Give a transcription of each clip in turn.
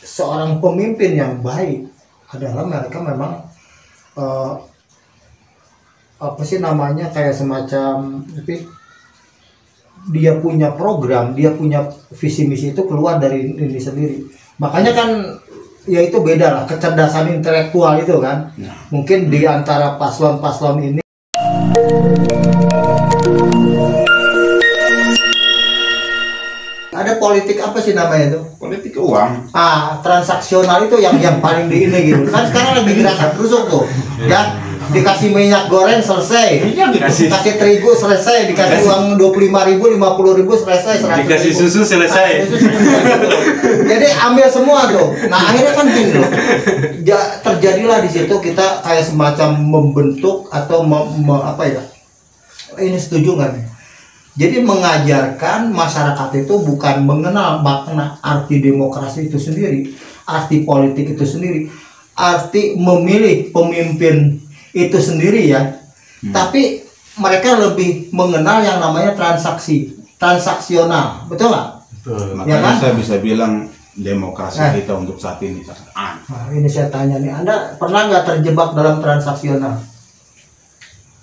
seorang pemimpin yang baik adalah mereka memang apa sih namanya, kayak semacam dia punya program, dia punya visi misi itu keluar dari diri sendiri. Makanya kan ya itu beda lah, kecerdasan intelektual itu kan. Mungkin di antara paslon-paslon ini ada politik apa sih namanya itu? Politik uang. Transaksional itu yang paling di ini gitu. Kan sekarang lagi gerakan rusuk tuh. Ya, dikasih minyak goreng selesai. Dikasih terigu selesai, dikasih uang 25.000, 50.000 selesai, 100.000. Dikasih susu selesai. Jadi ambil semua tuh. Nah, akhirnya kan gini loh. Terjadilah di situ kita kayak semacam membentuk atau apa ya? Ini setuju nggak nih? Jadi mengajarkan masyarakat itu bukan mengenal makna arti demokrasi itu sendiri, arti politik itu sendiri, arti memilih pemimpin itu sendiri ya. Tapi mereka lebih mengenal yang namanya transaksional, betul nggak? Makanya Ya kan? saya bisa bilang demokrasi kita untuk saat ini sangat Nah, ini saya tanya nih, Anda pernah nggak terjebak dalam transaksional?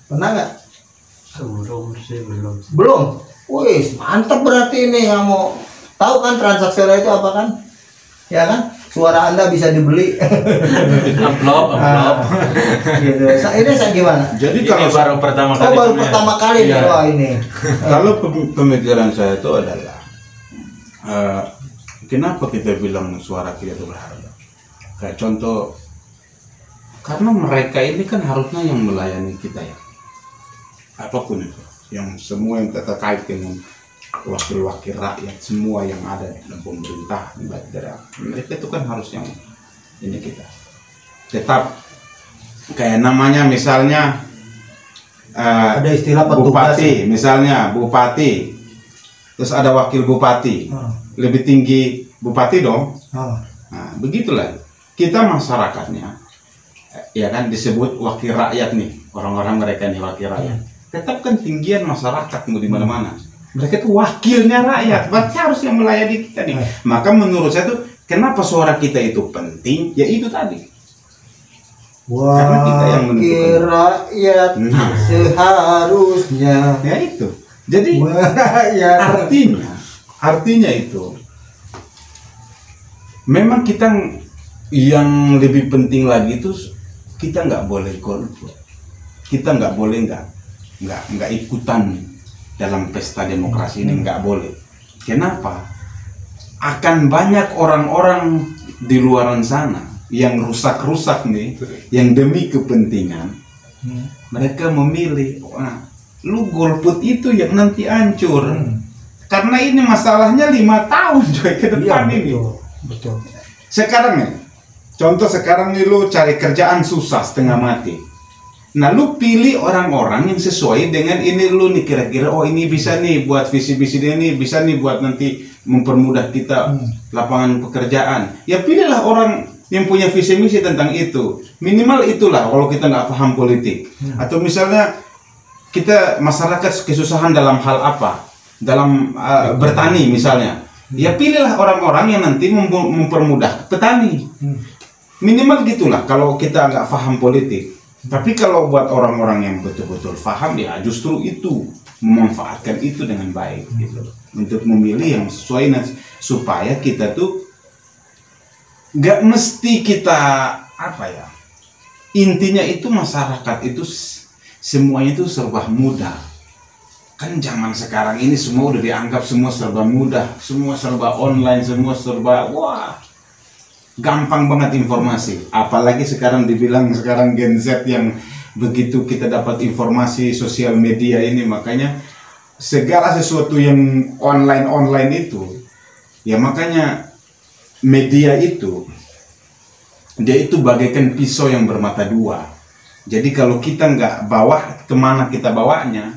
Pernah nggak? Belum. Wih, mantap berarti ini kamu. Tahu kan transaksional itu apa kan? Ya kan? Suara Anda bisa dibeli. Amplop. Gitu. Ini saya gimana? Jadi Ini baru pertama kali. baru pertama kali nih. Iya. Wah, ini. kalau pemikiran saya itu adalah kenapa kita bilang suara kita itu berharga? Kayak contoh, karena mereka ini kan harusnya yang melayani kita ya. Apapun itu, yang semua yang terkait dengan wakil-wakil rakyat, semua yang ada dalam pemerintah, mereka itu kan harus yang ini kita tetap kayak namanya misalnya Ada istilah petugas. bupati, misalnya bupati, terus ada wakil bupati, lebih tinggi bupati dong. Nah, begitulah kita masyarakatnya, ya kan disebut wakil rakyat nih, orang-orang mereka nih wakil rakyat. Tetap kan tinggian masyarakat mau di mana-mana. Mereka itu wakilnya rakyat, berarti harus yang melayani kita nih. Maka menurut saya tuh kenapa suara kita itu penting? Ya itu tadi. Karena kita yang menentukan. Wakil rakyat seharusnya. Ya itu. Jadi artinya itu memang kita yang lebih penting lagi itu kita nggak boleh golput. Kita nggak boleh nggak ikutan dalam pesta demokrasi ini, nggak boleh. Kenapa? Akan banyak orang-orang di luaran sana yang rusak-rusak nih, yang demi kepentingan mereka memilih, lu golput itu yang nanti hancur. Karena ini masalahnya 5 tahun coy ke depan ini. Betul. Sekarang nih, contoh sekarang nih lu cari kerjaan susah setengah mati. Nah, lu pilih orang-orang yang sesuai dengan ini lu nih, kira-kira oh ini bisa nih buat visi-visi dia nih, bisa nih buat nanti mempermudah kita lapangan pekerjaan. Ya pilihlah orang yang punya visi misi tentang itu. Minimal itulah kalau kita nggak paham politik. Atau misalnya kita masyarakat kesusahan dalam hal apa? Dalam bertani misalnya. Ya pilihlah orang-orang yang nanti mempermudah petani. Minimal gitulah kalau kita nggak paham politik. Tapi kalau buat orang-orang yang betul-betul paham, ya justru itu memanfaatkan itu dengan baik gitu, untuk memilih yang sesuai supaya kita tuh nggak mesti kita apa ya, intinya itu masyarakat itu semuanya itu serba mudah. Kan zaman sekarang ini semua udah dianggap semua serba mudah, semua serba online, semua serba wah gampang banget informasi. Apalagi sekarang dibilang sekarang Gen Z yang begitu kita dapat informasi sosial media ini, makanya segala sesuatu yang online itu ya, makanya media itu dia itu bagaikan pisau yang bermata dua. Jadi kalau kita nggak bawa kemana kita bawanya,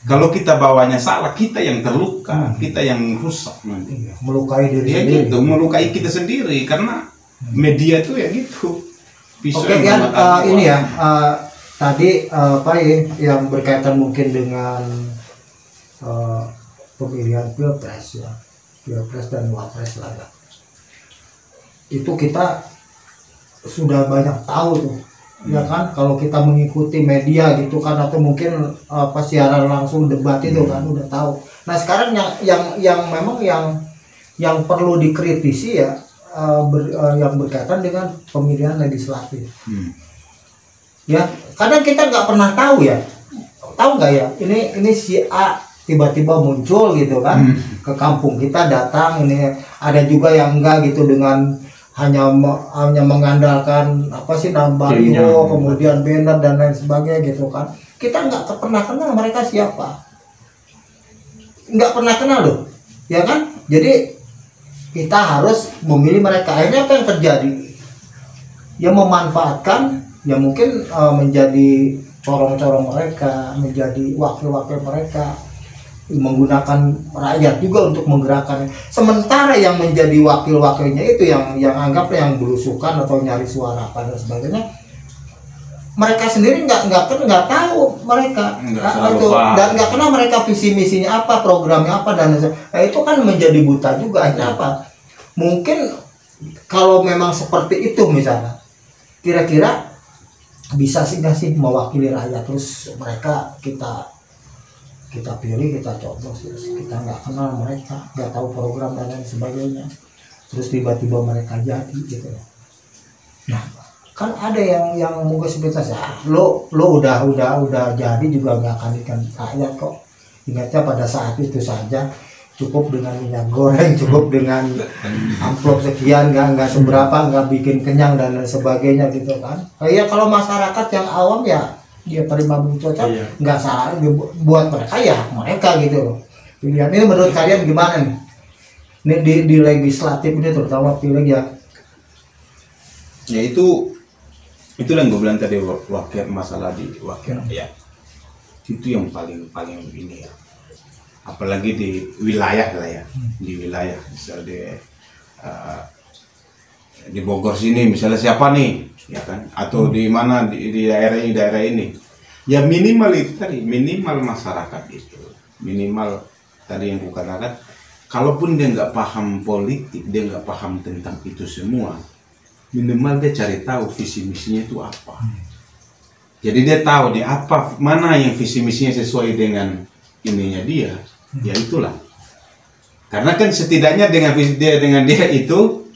kalau kita bawanya salah, kita yang terluka, kita yang rusak nanti. Melukai diri ya sendiri. gitu, melukai kita sendiri karena media itu ya gitu. Oke kan, ini ya tadi apa ya yang berkaitan mungkin dengan pemilihan pilpres ya, pilpres dan wapres lah ya. itu kita sudah banyak tahu tuh, ya kan, kalau kita mengikuti media gitu kan, atau mungkin apa siaran langsung debat itu kan udah tahu. Nah sekarang yang memang yang perlu dikritisi ya yang berkaitan dengan pemilihan legislatif. Ya kadang kita nggak pernah tahu ya, tahu nggak ya, ini si A tiba-tiba muncul gitu kan ke kampung kita, datang. Ini ada juga yang enggak gitu, dengan hanya mengandalkan apa sih, baliho, kemudian banner dan lain sebagainya gitu kan. Kita nggak pernah kenal mereka siapa, nggak pernah kenal loh, ya kan. Jadi kita harus memilih mereka. Akhirnya apa yang terjadi? Ya memanfaatkan, ya mungkin menjadi corong-corong mereka, menjadi wakil-wakil mereka, menggunakan rakyat juga untuk menggerakkan. Sementara yang menjadi wakil-wakilnya itu yang anggap yang belusukan atau nyari suara dan sebagainya, mereka sendiri nggak tahu mereka dan nggak kenal mereka visi misinya apa, programnya apa, dan itu kan menjadi buta juga. Akhirnya apa? Mungkin kalau memang seperti itu misalnya, kira-kira bisa sih nggak sih mewakili rakyat, terus mereka kita pilih, kita coblos, terus kita nggak kenal mereka, nggak tahu program dan lain sebagainya, terus tiba-tiba mereka jadi gitu. Nah kan ada yang mungkin sebentar lo udah jadi juga nggak akan ikan rakyat kok. Ingatnya pada saat itu saja cukup dengan minyak goreng, cukup dengan amplop sekian, nggak seberapa, nggak bikin kenyang dan lain sebagainya gitu kan. Ya kalau masyarakat yang awam ya dia terima begitu saja, nggak salah buat mereka, ya mereka gitu loh. Pilihan ini menurut kalian gimana nih? Ini di legislatif ini terutama pileg ya. Ya itu yang gue bilang tadi, wakil masalah di wakil rakyat itu yang paling ini ya. Apalagi di wilayah lah ya, di wilayah misalnya di Bogor sini misalnya siapa nih, ya kan, atau di mana di daerah ini, ya minimal itu tadi, minimal masyarakat itu, minimal tadi yang aku katakan, kalaupun dia nggak paham politik, dia nggak paham tentang itu semua, minimal dia cari tahu visi misinya itu apa. Jadi dia tahu di apa, mana yang visi misinya sesuai dengan ininya dia, ya itulah. Karena kan setidaknya dengan dia itu,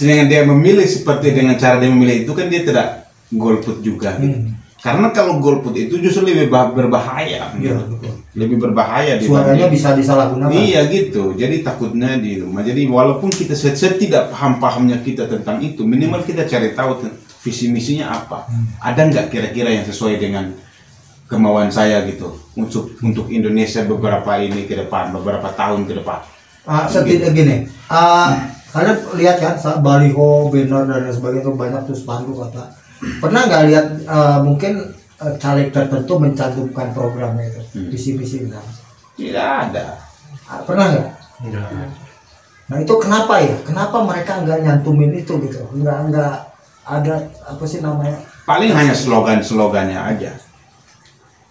dengan dia memilih seperti dengan cara dia memilih itu kan dia tidak golput juga gitu. Karena kalau golput itu justru lebih berbahaya, Ya, gitu. Lebih berbahaya. Suaranya bisa disalahgunakan. Iya gitu. Jadi takutnya di rumah. Jadi walaupun kita tidak paham-pahamnya kita tentang itu, minimal kita cari tahu visi misinya apa. Ada nggak kira-kira yang sesuai dengan kemauan saya gitu untuk Indonesia beberapa ini ke depan, beberapa tahun ke depan. Setidaknya gini. Kalian lihat kan baliho, banner dan lain sebagainya itu banyak tuh, spanduk kata. Pernah nggak lihat mungkin caleg tertentu mencantumkan programnya itu, visi-visi misalnya? Tidak ada. Pernah nggak? Tidak. Nah itu kenapa ya? Kenapa mereka nggak nyantumin itu gitu? Nggak ada apa sih namanya? Paling hanya slogan-slogannya aja.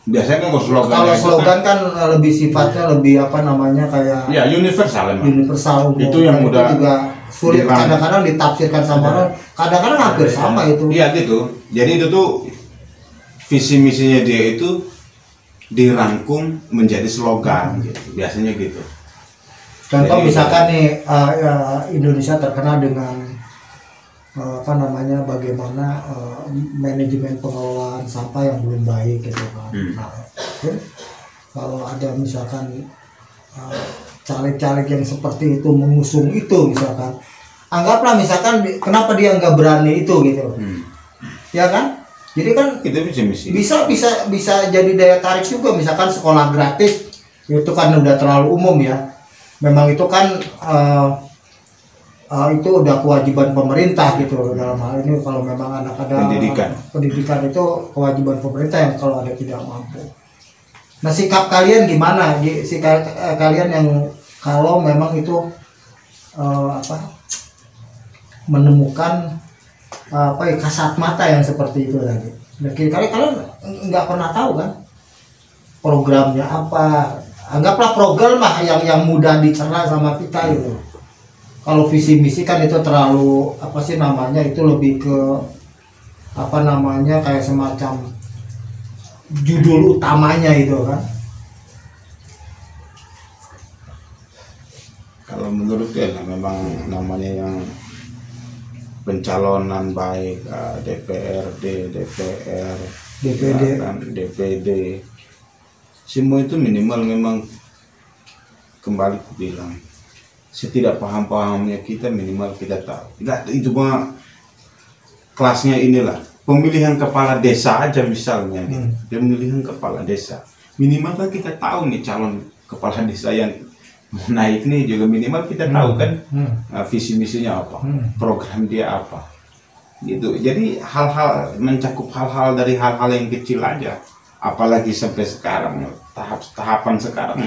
Biasanya kan Kalau slogan kan lebih sifatnya lebih apa namanya kayak ya universal emang. Universal. Itu yang itu mudah juga sulit kadang-kadang ditafsirkan sama orang, kadang-kadang hampir sama itu. Iya gitu. Jadi itu tuh visi misinya dia itu dirangkum menjadi slogan gitu. Biasanya gitu. Contoh Jadi, misalkan nih Indonesia terkenal dengan apa namanya, bagaimana manajemen pengelolaan sampah yang belum baik gitu kan. Nah, kalau ada misalkan caleg-caleg yang seperti itu mengusung itu misalkan, anggaplah misalkan kenapa dia nggak berani itu gitu, ya kan? Jadi kan itu bisa jadi daya tarik juga, misalkan sekolah gratis itu kan udah terlalu umum ya. Memang itu kan itu udah kewajiban pemerintah gitu dalam hal ini. Kalau memang anak ada pendidikan itu kewajiban pemerintah yang kalau ada tidak mampu. Nah sikap kalian gimana? Sikap kalian yang kalau memang itu menemukan kasat mata yang seperti itu tadi. Nah, kalian nggak pernah tahu kan programnya apa? Anggaplah program mah yang mudah dicerna sama kita itu. Kalau visi misi kan itu terlalu apa sih namanya, itu lebih ke apa namanya, kayak semacam judul utamanya itu kan. Kalau menurut ya memang namanya yang pencalonan baik DPRD, DPR, DPD. ya kan, DPD, semua itu minimal memang kembali ku bilang setidak paham-pahamnya kita minimal kita tahu. Nggak, itu mah kelasnya inilah pemilihan kepala desa aja misalnya, pemilihan kepala desa minimal kan kita tahu nih calon kepala desa yang naik nih juga minimal kita tahu kan visi misinya apa, program dia apa gitu. Jadi hal-hal mencakup hal-hal dari hal-hal yang kecil aja, apalagi sampai sekarang tahapan sekarang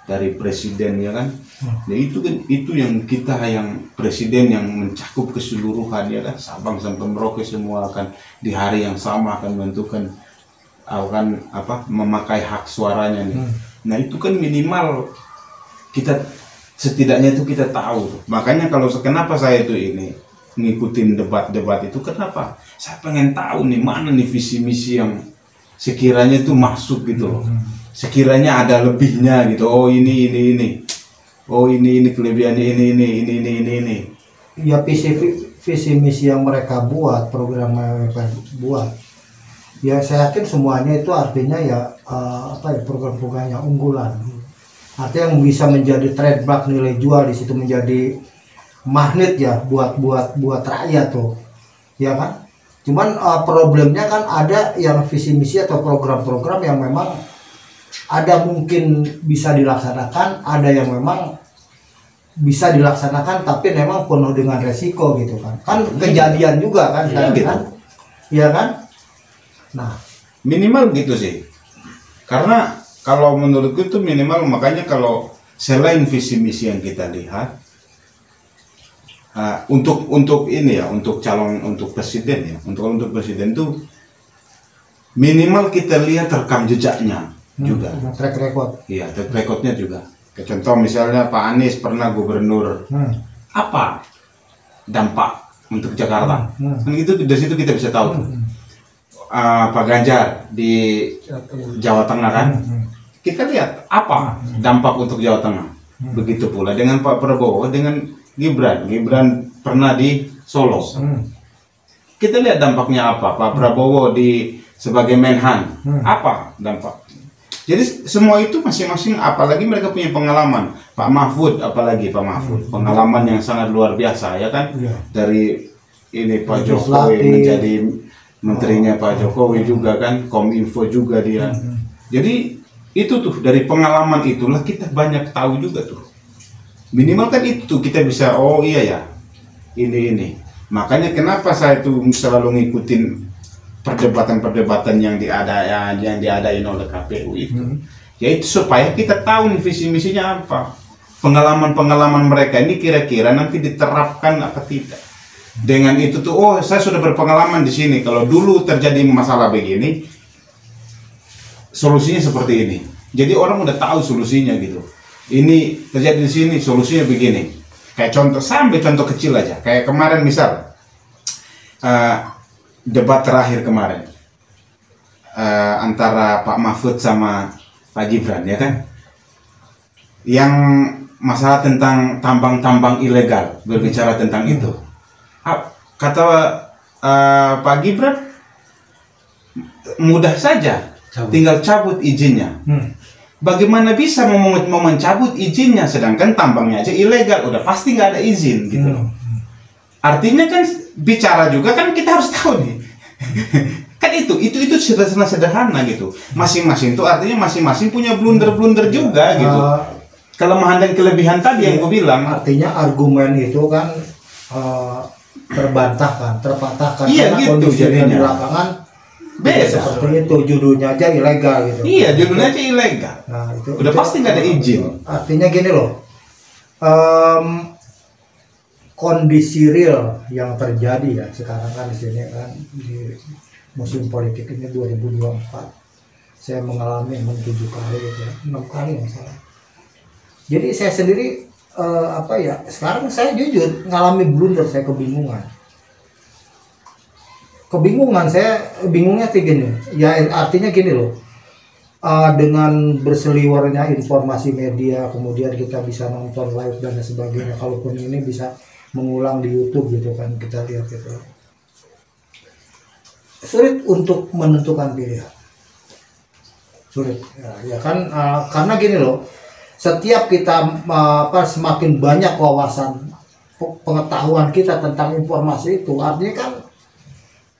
dari presiden ya kan. Nah, itu kan itu yang kita yang presiden yang mencakup keseluruhan ya kan, Sabang sampai Merauke semua akan di hari yang sama akan menentukan akan apa memakai hak suaranya nih. Nah itu kan minimal kita setidaknya itu kita tahu. Makanya kalau kenapa saya itu ini ngikutin debat-debat itu, kenapa saya pengen tahu nih mana nih visi misi yang sekiranya itu masuk gitu loh, sekiranya ada lebihnya gitu. Oh ini oh ini kelebihannya ini. Ya visi misi yang mereka buat, program yang mereka buat, ya saya yakin semuanya itu artinya ya apa ya, program-program yang unggulan, artinya yang bisa menjadi trademark, nilai jual di situ, menjadi magnet ya buat rakyat tuh, ya kan. Cuman problemnya kan ada yang visi misi atau program-program yang memang ada mungkin bisa dilaksanakan, ada yang memang bisa dilaksanakan tapi memang penuh dengan resiko gitu kan. Kan kejadian juga kan sekarang gitu. kan, ya kan. Nah Minimal gitu sih. Karena kalau menurutku itu minimal, makanya kalau selain visi misi yang kita lihat untuk ini ya, untuk calon untuk presiden ya, untuk presiden itu minimal kita lihat rekam jejaknya juga. track record. Iya, track recordnya juga. Kayak contoh misalnya Pak Anies pernah gubernur, apa dampak untuk Jakarta? Kan itu dari situ kita bisa tahu tuh. Pak Ganjar di Jawa Tengah kan, kita lihat apa dampak untuk Jawa Tengah. Begitu pula dengan Pak Prabowo, dengan Gibran pernah di Solo. Kita lihat dampaknya apa. Pak Prabowo sebagai Menhan, apa dampak. Jadi semua itu masing-masing, apalagi mereka punya pengalaman. Pak Mahfud, apalagi Pak Mahfud, pengalaman yang sangat luar biasa ya kan. Dari ini Pak Jokowi menjadi menterinya Pak Jokowi juga kan, Kominfo juga dia. Jadi itu tuh dari pengalaman itulah kita banyak tahu juga tuh. Minimal kan itu kita bisa, oh iya ya ini. Makanya kenapa saya tuh selalu ngikutin perdebatan-perdebatan yang diadain oleh KPU itu. Yaitu supaya kita tahu nih visi misinya apa. Pengalaman-pengalaman mereka ini kira-kira nanti diterapkan apa tidak. Dengan itu tuh, oh saya sudah berpengalaman di sini. Kalau dulu terjadi masalah begini, solusinya seperti ini. Jadi orang udah tahu solusinya gitu. Ini terjadi di sini, solusinya begini. Kayak contoh, sampai contoh kecil aja. Kayak kemarin misal debat terakhir kemarin antara Pak Mahfud sama Pak Gibran ya kan, yang masalah tentang tambang-tambang ilegal, berbicara tentang itu. Kata Pak Gibran mudah saja, tinggal cabut izinnya. Bagaimana bisa mau mencabut izinnya sedangkan tambangnya aja ilegal, udah pasti nggak ada izin gitu loh. Artinya kan bicara juga kan kita harus tahu nih. Kan itu sederhana gitu. Masing-masing itu artinya masing-masing punya blunder-blunder juga gitu. Kelemahan dan kelebihan tadi yang gue bilang. Artinya argumen itu kan terbantahkan, terpatahkan. Iya karena gitu kondisi jadinya. di lapangan Beda. seperti itu, judulnya aja ilegal gitu. Iya, judulnya aja ilegal. Nah, Udah pasti nggak ada izin. Artinya gini loh, kondisi real yang terjadi ya sekarang kan di sini kan, di musim politik ini 2024, saya mengalami 7 kali gitu ya, 6 kali masalah. Jadi saya sendiri apa ya, sekarang saya jujur ngalami blunder, saya kebingungan, saya bingungnya kayak gini ya, artinya gini loh, dengan berseliwerannya informasi media, kemudian kita bisa nonton live dan sebagainya, kalaupun ini bisa mengulang di YouTube gitu kan, kita lihat gitu, sulit untuk menentukan pilihan, sulit ya kan, karena gini loh, setiap kita semakin banyak wawasan pengetahuan kita tentang informasi itu, artinya kan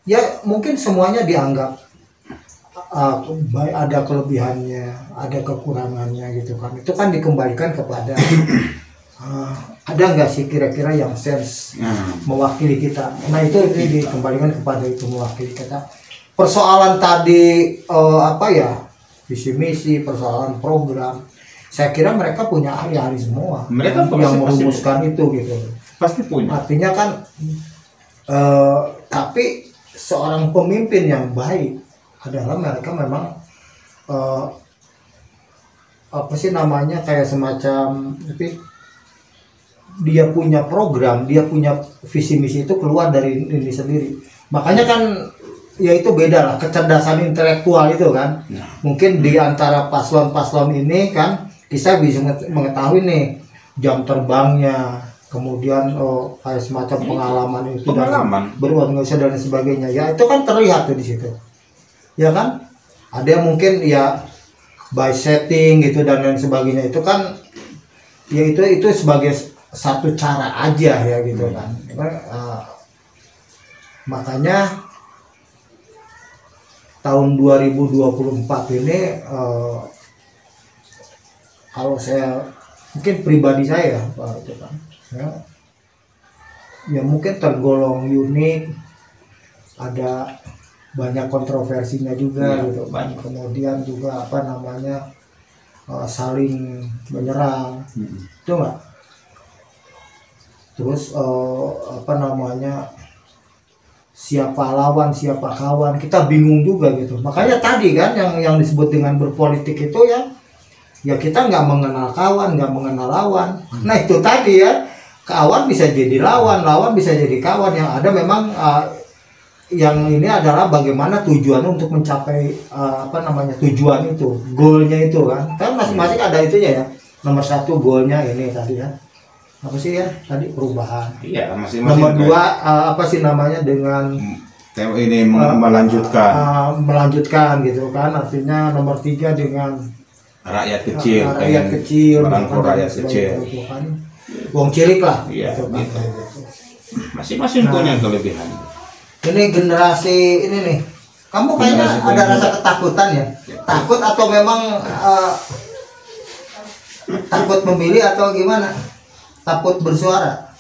ya mungkin semuanya dianggap ada kelebihannya, ada kekurangannya gitu kan. Itu kan dikembalikan kepada ada nggak sih kira-kira yang sense mewakili kita. Nah itu dikembalikan kepada itu, mewakili kita. Persoalan tadi apa ya, visi misi, persoalan program, saya kira mereka punya ahli-ahli semua. Mereka yang merumuskan itu gitu. Pasti punya. Artinya kan tapi seorang pemimpin yang baik adalah mereka memang apa sih namanya, kayak semacam dia punya program, dia punya visi misi itu keluar dari ini sendiri. Makanya kan ya itu beda lah, kecerdasan intelektual itu kan. Mungkin di antara paslon-paslon ini kan kita bisa mengetahui nih jam terbangnya, kemudian kayak semacam pengalaman itu, berorganisasi dan sebagainya ya, itu kan terlihat tuh di situ ya kan. Ada yang mungkin ya by setting gitu dan lain sebagainya, itu kan ya itu sebagai satu cara aja ya gitu kan. Makanya tahun 2024 ini kalau saya mungkin pribadi saya Pak, itu kan ya mungkin tergolong unik, ada banyak kontroversinya juga gitu kan. Kemudian juga apa namanya, saling menyerang itu enggak, terus apa namanya, siapa lawan siapa kawan, kita bingung juga gitu. Makanya tadi kan yang disebut dengan berpolitik itu ya kita nggak mengenal kawan, nggak mengenal lawan. Nah itu tadi ya, kawan bisa jadi lawan, lawan bisa jadi kawan. Yang ada memang yang ini adalah bagaimana tujuan untuk mencapai apa namanya, tujuan itu, goalnya itu kan. Kan masing-masing ada itunya ya. Nomor 1 goalnya ini tadi ya, apa sih ya tadi, perubahan. Iya, masing-masing. Nomor 2 apa sih namanya, dengan ini melanjutkan gitu kan. Artinya nomor 3 dengan rakyat kecil, merangkul rakyat kecil gitu kan. Wong cilik lah. Iya, gitu. Masing-masing punya kelebihan. Ini generasi ini nih, kamu kayaknya ada rasa ketakutan ya? Takut atau memang takut memilih atau gimana? Takut bersuara?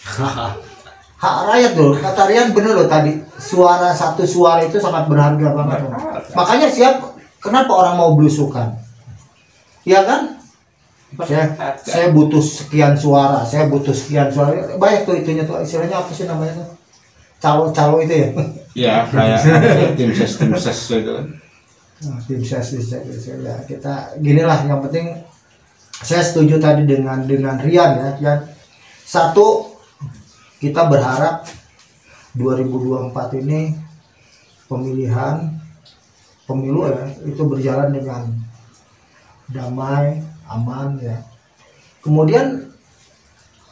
Hak rakyat loh, kata Rian bener loh tadi, satu suara itu sangat berharga banget. Makanya kenapa orang mau belusukan? Ya kan? Saya butuh sekian suara, banyak tuh itunya tuh, istilahnya apa sih namanya tuh? Calo itu ya? Ya kayak tim ses gitu kan. Tim ses ya, kita ginilah, yang penting saya setuju tadi dengan Rian ya. Satu, kita berharap 2024 ini pemilu ya, itu berjalan dengan damai, aman ya. Kemudian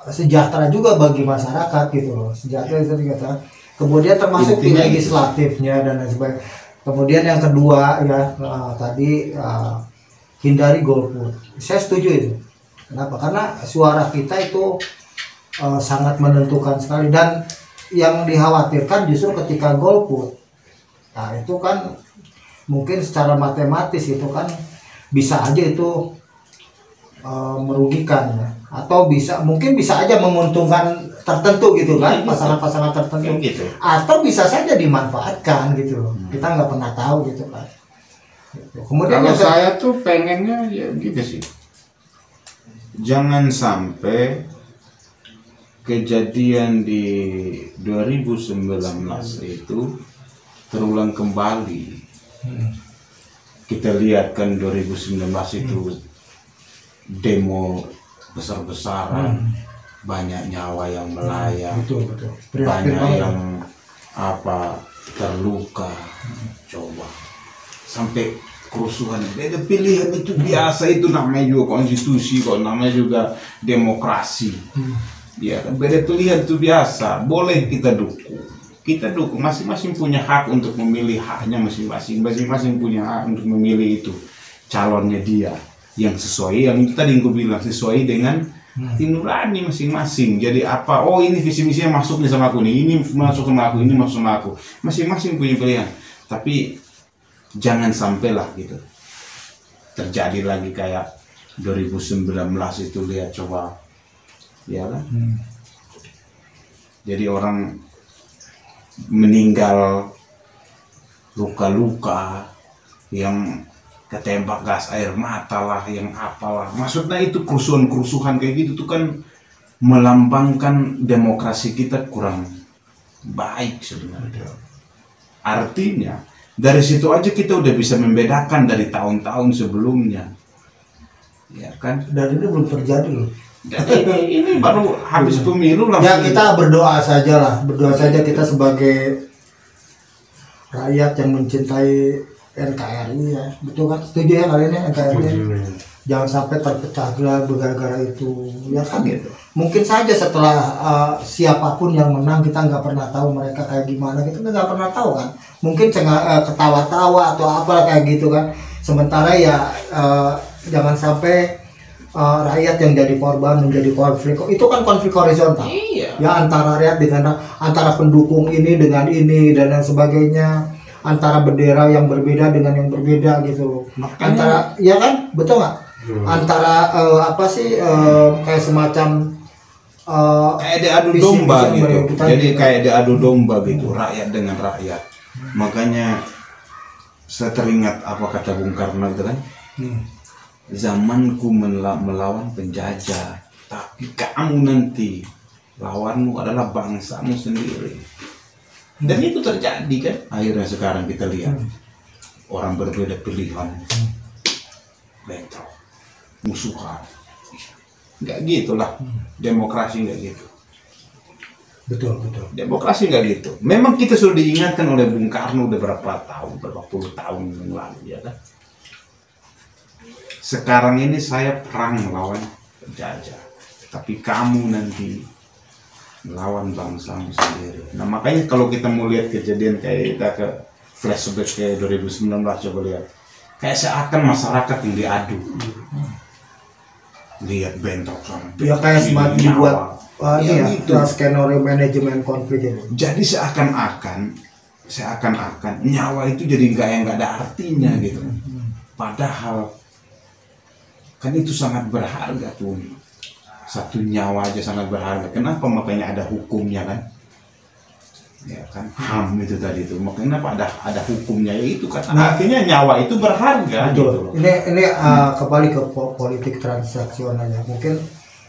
sejahtera juga bagi masyarakat gitu loh, sejahtera itu dikatakan. Kemudian termasuk di legislatifnya dan lain sebagainya. Kemudian yang kedua ya, tadi hindari golput. Saya setuju itu. Kenapa? Karena suara kita itu sangat menentukan sekali, dan yang dikhawatirkan justru ketika golput. Nah itu kan mungkin secara matematis itu kan bisa aja itu merugikan ya, atau mungkin bisa aja menguntungkan tertentu gitu kan, pasangan-pasangan tertentu gitu. Atau bisa saja dimanfaatkan gitu loh, kita nggak pernah tahu gitu kan. Kemudian kalau saya tuh pengennya ya gitu sih, jangan sampai kejadian di 2019 itu terulang kembali. Kita lihat kan 2019 itu demo besar-besaran, banyak nyawa yang melayang, betul betul. banyak Prihatin banget. yang terluka, coba sampai kerusuhan. Beda pilihan itu biasa, itu namanya juga konstitusi kok, namanya juga demokrasi. Ya kan, beda pilihan itu biasa, boleh kita dukung, masing-masing punya hak untuk memilih haknya masing-masing punya hak untuk memilih itu calonnya dia yang sesuai, yang itu tadi yang gue bilang, sesuai dengan hati nurani masing-masing. Jadi apa, oh ini visi misinya masuk nih sama aku nih, ini masuk sama aku, ini masuk sama aku, masing-masing punya pilihan. Tapi jangan sampailah gitu terjadi lagi kayak 2019 itu, lihat coba, ya kan? Jadi orang meninggal luka-luka, yang ketembak gas air mata lah, yang apalah. Maksudnya itu kerusuhan kayak gitu tuh kan melambangkan demokrasi kita kurang baik sebenarnya. Artinya dari situ aja kita udah bisa membedakan dari tahun-tahun sebelumnya, ya kan? Dan ini belum terjadi loh. Jadi ini baru habis pemilu langsung. Ya kita berdoa saja lah, berdoa saja kita sebagai rakyat yang mencintai NKRI ya, betul kan? Setuju ya kalian ya NKRI? Jangan sampai terpecah belah gara-gara itu, ya kan? Gitu. Mungkin saja setelah siapapun yang menang, kita nggak pernah tahu mereka kayak gimana, kita nggak pernah tahu kan? Mungkin ketawa-tawa atau apa kayak gitu kan? Sementara ya jangan sampai rakyat yang jadi korban menjadi konflik. Itu kan konflik horizontal. Iya. Ya antara rakyat dengan antara pendukung ini dengan ini dan lain sebagainya, antara bendera yang berbeda dengan yang berbeda gitu. Makanya, Antara ya kan, betul nggak? Antara apa sih kayak semacam kayak diadu visi domba misi gitu. kita Jadi gitu. kayak diadu domba gitu, rakyat dengan rakyat. Makanya saya teringat apa kata Bung Karno itu kan, zamanku melawan penjajah, tapi kamu nanti lawanmu adalah bangsamu sendiri. Dan itu terjadi kan. Akhirnya sekarang kita lihat orang berbeda pilihan, bentrok, musuhan. Nggak gitulah, demokrasi nggak gitu. Betul betul. Demokrasi nggak gitu. Memang kita sudah diingatkan oleh Bung Karno udah berapa puluh tahun yang lalu, ya kan. Sekarang ini saya perang melawan penjajah, tapi kamu nanti melawan bangsamu sendiri. Nah makanya kalau kita mau lihat kejadian kayak kita ke flashback kayak 2019, coba lihat, kayak seakan masyarakat yang diadu. Lihat bentrok sama Ya kayak semacam dibuat ya, ini ya, skenario manajemen konflik itu. Jadi seakan-akan nyawa itu jadi nggak ada artinya gitu. Padahal kan itu sangat berharga tuh. Satu nyawa aja sangat berharga. Kenapa? Makanya ada hukumnya kan? Ya kan, HAM itu tadi tuh. Makanya kenapa ada hukumnya, ya itu kan. Artinya nyawa itu berharga gitu loh. Ini kembali ke politik transaksional ya. Mungkin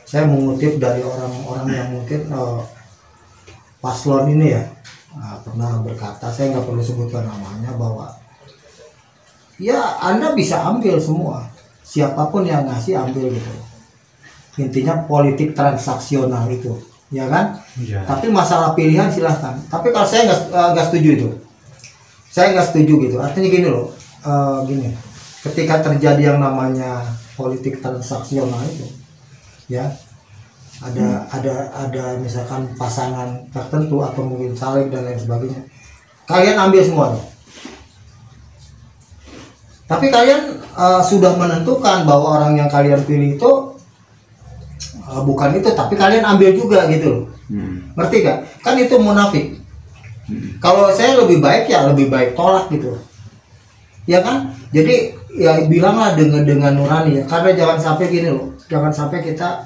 saya mengutip dari orang-orang yang mungkin paslon ini ya pernah berkata, saya nggak perlu sebutkan namanya, bahwa ya Anda bisa ambil semua, siapapun yang ngasih ambil gitu. Intinya politik transaksional itu, ya kan? Ya. Tapi masalah pilihan silahkan. Tapi kalau saya nggak setuju itu, saya nggak setuju gitu. Artinya gini loh, gini, ketika terjadi yang namanya politik transaksional itu, ya ada misalkan pasangan tertentu atau mungkin caleg dan lain sebagainya, kalian ambil semuanya. Tapi kalian sudah menentukan bahwa orang yang kalian pilih itu bukan itu, tapi kalian ambil juga gitu loh. Ngerti gak? Kan itu munafik. Kalau saya lebih baik tolak gitu, ya kan? Jadi ya bilanglah dengan nurani ya, karena jangan sampai gini loh, jangan sampai kita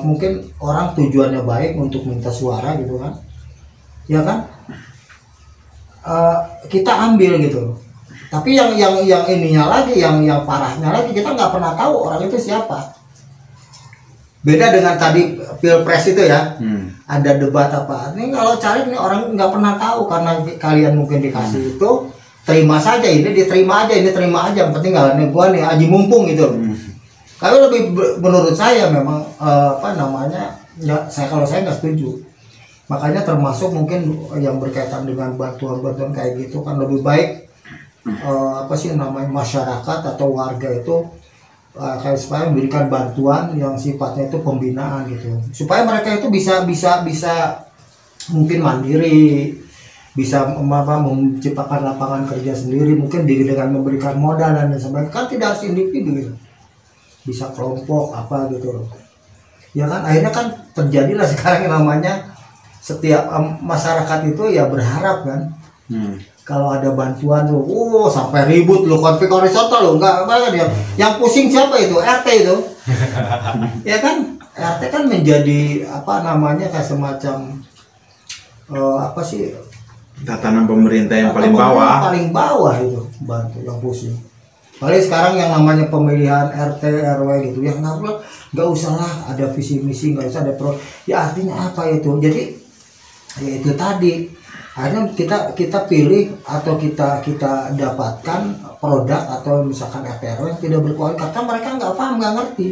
mungkin orang tujuannya baik untuk minta suara gitu kan, ya kan? Kita ambil gitu loh. Tapi yang ininya lagi, yang parahnya lagi, kita nggak pernah tahu orang itu siapa. Beda dengan tadi pilpres itu ya, ada debat apa. Ini kalau cari ini orang nggak pernah tahu, karena kalian mungkin dikasih itu, terima saja, ini diterima aja, ini terima aja. Yang penting nggak nih gua nih aji mumpung gitu. Tapi menurut saya memang apa namanya, ya kalau saya nggak setuju. Makanya termasuk mungkin yang berkaitan dengan bantuan-bantuan kayak gitu kan lebih baik apa sih namanya, masyarakat atau warga itu kayak supaya memberikan bantuan yang sifatnya itu pembinaan gitu, supaya mereka itu bisa mungkin mandiri, bisa menciptakan lapangan kerja sendiri, mungkin dengan memberikan modal dan sebagainya. Kan tidak harus individu gitu, bisa kelompok apa gitu loh. Ya kan akhirnya kan terjadilah sekarang yang namanya setiap masyarakat itu ya berharap kan. Kalau ada bantuan tuh, sampai ribut lo, konflik horizontal lo, enggak dia. Yang pusing siapa itu? RT itu. Ya kan, RT kan menjadi apa namanya, kayak semacam apa sih? Tatanan pemerintah yang paling bawah. Paling bawah itu bantu yang pusing. Paling sekarang yang namanya pemilihan RT RW gitu, yang nggak usah lah ada visi misi, nggak usah ada pro. Ya artinya apa itu? Jadi ya itu tadi. Akhirnya kita pilih atau kita dapatkan produk atau misalkan RT/RW yang tidak berkualitas karena mereka nggak paham, nggak ngerti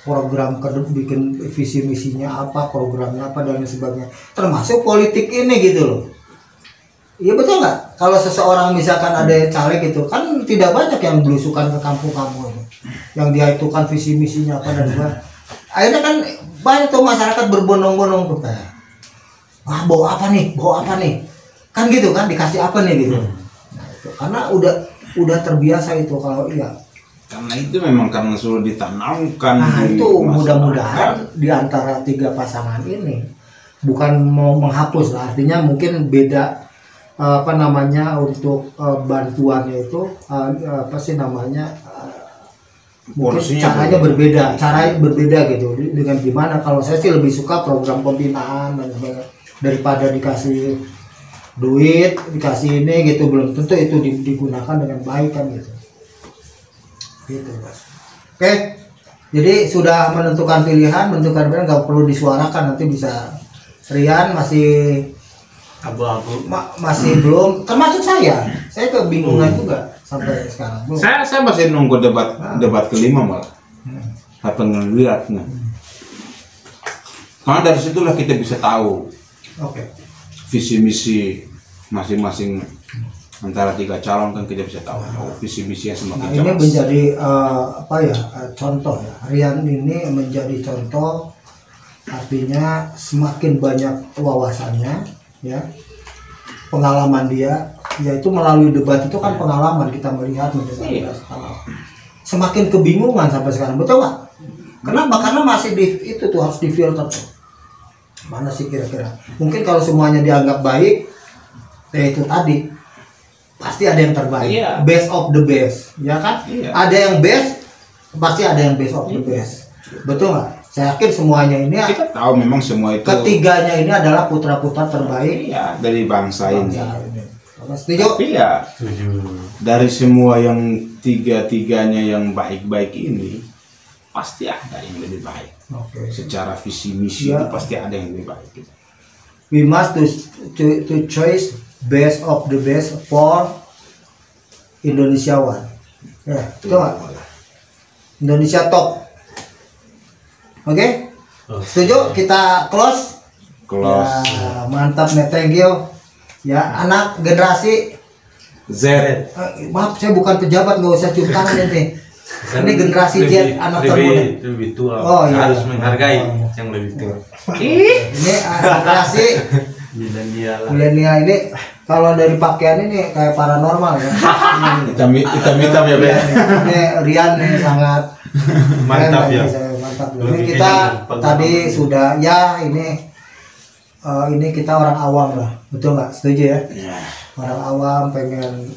program bikin visi misinya apa, programnya apa dan sebagainya, termasuk politik ini gitu loh. Iya betul nggak? Kalau seseorang misalkan ada caleg itu kan tidak banyak yang belusukan ke kampung-kampung itu, yang dia itu kan visi misinya apa dan sebagainya. Akhirnya kan banyak tuh masyarakat berbondong-bondong tuh kayak, wah bawa apa nih, kan gitu kan, dikasih apa nih gitu. Nah, itu karena udah terbiasa itu. Kalau iya, karena itu memang karena sudah ditanamkan. nah itu mudah-mudahan di antara tiga pasangan ini bukan mau menghapus lah, artinya mungkin beda apa namanya untuk bantuannya itu apa sih namanya, mungkin caranya berbeda gitu dengan gimana. Kalau saya sih lebih suka program pembinaan dan sebagainya daripada dikasih duit, dikasih ini gitu, belum tentu itu digunakan dengan baik kan gitu. Gitu Mas. Oke, jadi sudah menentukan pilihan nggak perlu disuarakan, nanti bisa. Rian masih abu-abu. Masih belum, termasuk saya kebingungan juga sampai sekarang. Belum. Saya masih nunggu debat kelima malah. Saya pengen lihatnya. Karena dari situlah kita bisa tahu visi misi masing-masing antara tiga calon, kan kita bisa tahu visi misi yang semakin jelas. Ini menjadi contoh ya. Rian ini menjadi contoh, artinya semakin banyak wawasannya ya, pengalaman dia, yaitu melalui debat itu kan pengalaman kita melihat semakin kebingungan sampai sekarang, betul nggak? Kenapa? Karena masih itu tuh harus difilter tuh. Mana sih kira-kira? Mungkin kalau semuanya dianggap baik, ya itu tadi pasti ada yang terbaik. Best of the best, ya kan? Ada yang best, pasti ada yang best of the best. Betul nggak? Saya yakin semuanya ini, kita tahu memang semua itu, ketiganya ini adalah putra-putra terbaik dari bangsa ini. Setuju? Tapi ya dari semua yang tiga-tiganya yang baik-baik ini, pasti ada yang lebih baik. Secara visi misi itu pasti ada yang lebih baik. We must to choose best of the best for Indonesia ya, betul nggak? Indonesia top. Oke? Setuju? Kita close. Ya, mantap nih, thank you. Ya, anak generasi Z. Maaf, saya bukan pejabat, nggak usah cium tangan nih. Ini generasi Z, anak termuda. Lebih tua. Iya. Harus menghargai yang lebih tua. Ini generasi milenial ini. Kalau dari pakaian ini kayak paranormal ya. Hitam-hitam ya, Ben. Ini Rian nih sangat mantap ya. Mantap. Ini kita tadi sudah ya ini kita orang awam lah, betul nggak? Setuju ya? Orang awam pengen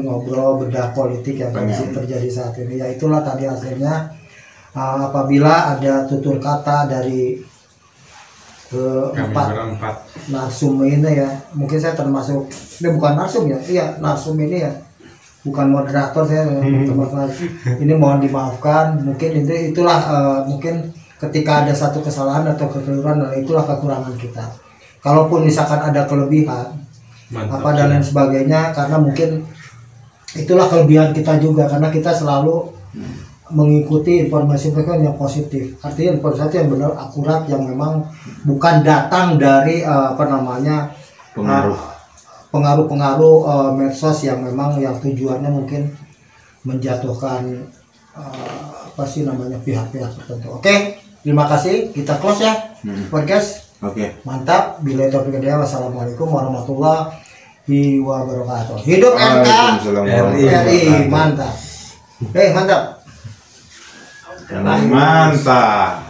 ngobrol bedah politik yang terjadi saat ini. Ya itulah tadi hasilnya. Apabila ada tutur kata dari keempat narsum ini ya, mungkin saya termasuk, ini bukan narsum ya, iya narsum ini ya, bukan moderator saya, ini mohon dimaafkan. Mungkin itulah mungkin ketika ada satu kesalahan atau kekeliruan, itulah kekurangan kita. Kalaupun misalkan ada kelebihan apa dan lain sebagainya, karena mungkin itulah kelebihan kita juga, karena kita selalu mengikuti informasi mereka yang positif, artinya informasi yang benar akurat yang memang bukan datang dari pengaruh medsos yang memang yang tujuannya mungkin menjatuhkan pihak-pihak tertentu. Oke, terima kasih, kita close ya podcast. Oke. Mantap. Bila itu wassalamualaikum warahmatullahi wabarakatuh. Hidup MK RI, mantap. Mantap. Mantap.